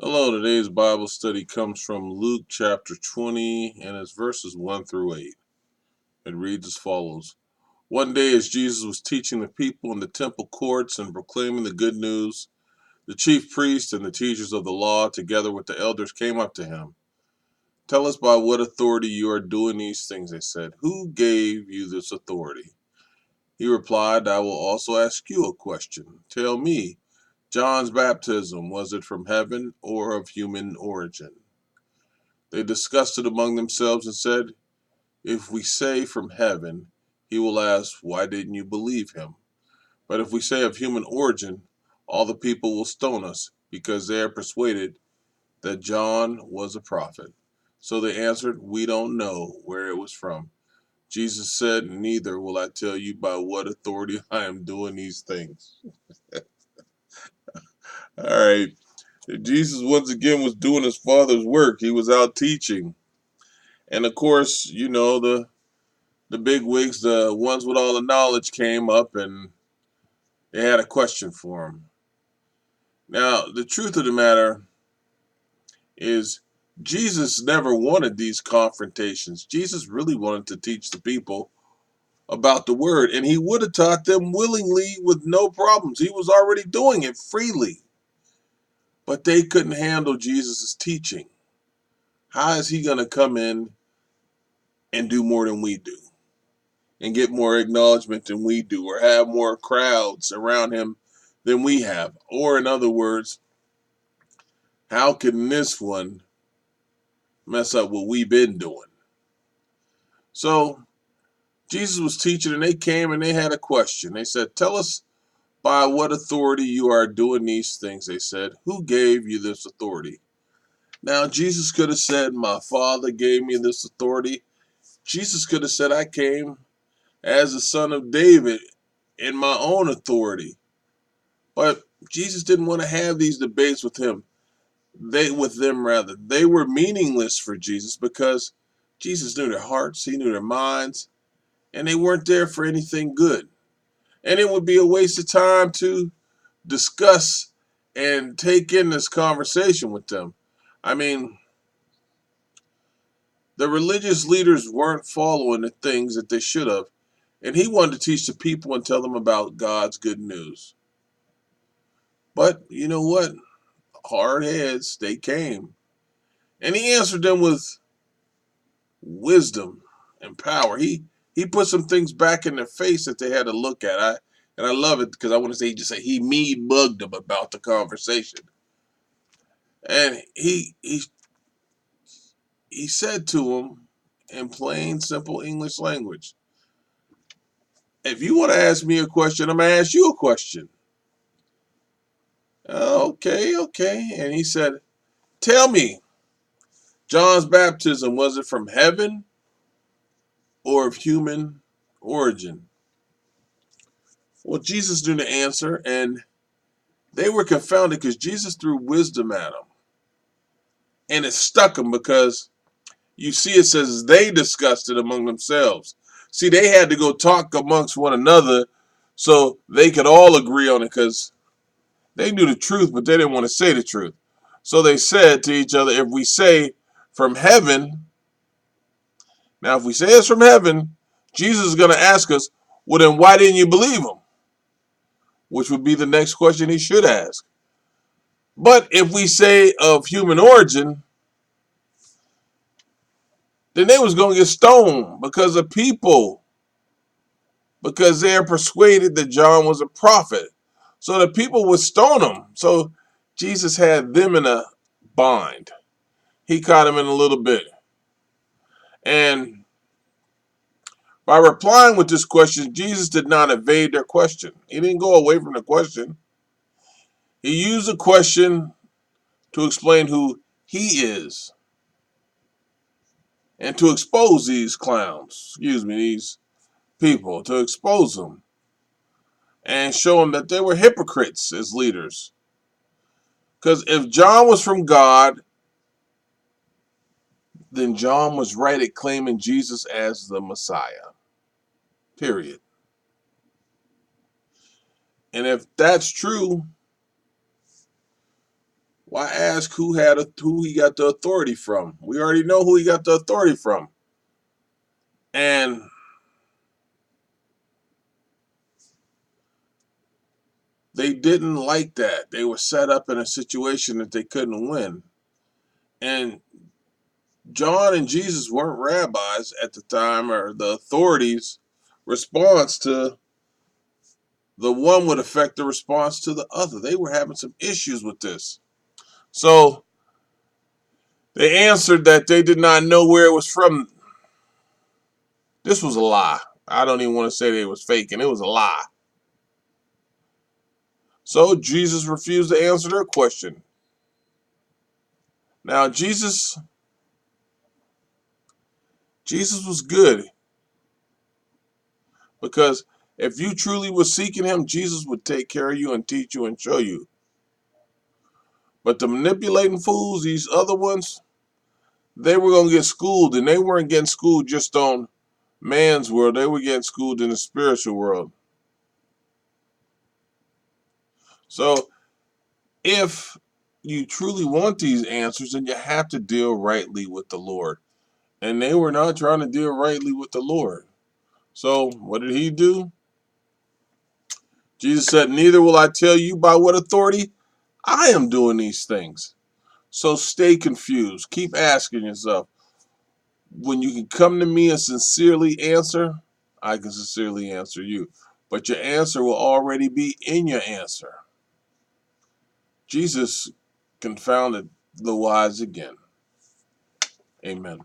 Hello, today's Bible study comes from Luke chapter 20 and it's verses 1 through 8. It reads as follows. One day, as Jesus was teaching the people in the temple courts and proclaiming the good news, the chief priests and the teachers of the law, together with the elders, came up to him. Tell us by what authority you are doing these things, they said. Who gave you this authority? He replied, I will also ask you a question. Tell me, John's baptism, was it from heaven or of human origin? They discussed it among themselves and said, If we say from heaven, he will ask, Why didn't you believe him? But if we say of human origin, all the people will stone us, because they are persuaded that John was a prophet. So they answered, We don't know where it was from. Jesus said, Neither will I tell you by what authority I am doing these things. All right. Jesus once again was doing his father's work. He was out teaching. And of course, the big wigs, the ones with all the knowledge, came up and they had a question for him. Now, the truth of the matter is, Jesus never wanted these confrontations. Jesus really wanted to teach the people about the word, and he would have taught them willingly with no problems. He was already doing it freely, but they couldn't handle Jesus' teaching. How is he going to come in and do more than we do? And get more acknowledgement than we do, or have more crowds around him than we have? Or, in other words, how can this one mess up what we've been doing? So, Jesus was teaching, and they came and they had a question. They said, Tell us by what authority you are doing these things. They said, Who gave you this authority? Now, Jesus could have said, My Father gave me this authority. Jesus could have said, I came as the son of David in my own authority. But Jesus didn't want to have these debates with him. With them rather. They were meaningless for Jesus because Jesus knew their hearts, he knew their minds, and they weren't there for anything good. And it would be a waste of time to discuss and take in this conversation with them. I mean, the religious leaders weren't following the things that they should have, and he wanted to teach the people and tell them about God's good news. But you know what? Hard heads, they came. And he answered them with wisdom and power. He put some things back in their face that they had to look at. I love it because I want to say he mean bugged them about the conversation. And he said to them in plain, simple English language, if you want to ask me a question, I'm gonna ask you a question. Okay, okay. And he said, Tell me, John's baptism, was it from heaven or of human origin? Well, Jesus knew the answer, and they were confounded because Jesus threw wisdom at them. And it stuck them because you see it says they discussed it among themselves. See, they had to go talk amongst one another so they could all agree on it because they knew the truth, but they didn't want to say the truth. So they said to each other, if we say from heaven, now if we say it's from heaven, Jesus is going to ask us, well, then why didn't you believe him? Which would be the next question he should ask. But if we say of human origin, then they was going to get stoned because of people, because they are persuaded that John was a prophet. So the people would stone him. So Jesus had them in a bind. He caught him in a little bit. And by replying with this question, Jesus did not evade their question. He didn't go away from the question. He used the question to explain who he is and to expose these clowns, these people, to expose them and show them that they were hypocrites as leaders. Because if John was from God, then John was right at claiming Jesus as the Messiah. Period. And if that's true, Why ask who he got the authority from? We already know who he got the authority from. And they didn't like that. They were set up in a situation that they couldn't win. And John and Jesus weren't rabbis at the time, or the authorities' response to the one would affect the response to the other. They were having some issues with this. So they answered that they did not know where it was from. This was a lie. I don't even want to say they was faking. It was a lie. So Jesus refused to answer their question. Now Jesus was good, because if you truly were seeking him, Jesus would take care of you and teach you and show you. But the manipulating fools, these other ones, they were going to get schooled, and they weren't getting schooled just on man's world. They were getting schooled in the spiritual world. So if you truly want these answers, then you have to deal rightly with the Lord. And they were not trying to deal rightly with the Lord. So what did he do? Jesus said, neither will I tell you by what authority I am doing these things. So stay confused. Keep asking yourself, when you can come to me and sincerely answer, I can sincerely answer you. But your answer will already be in your answer. Jesus confounded the wise again. Amen.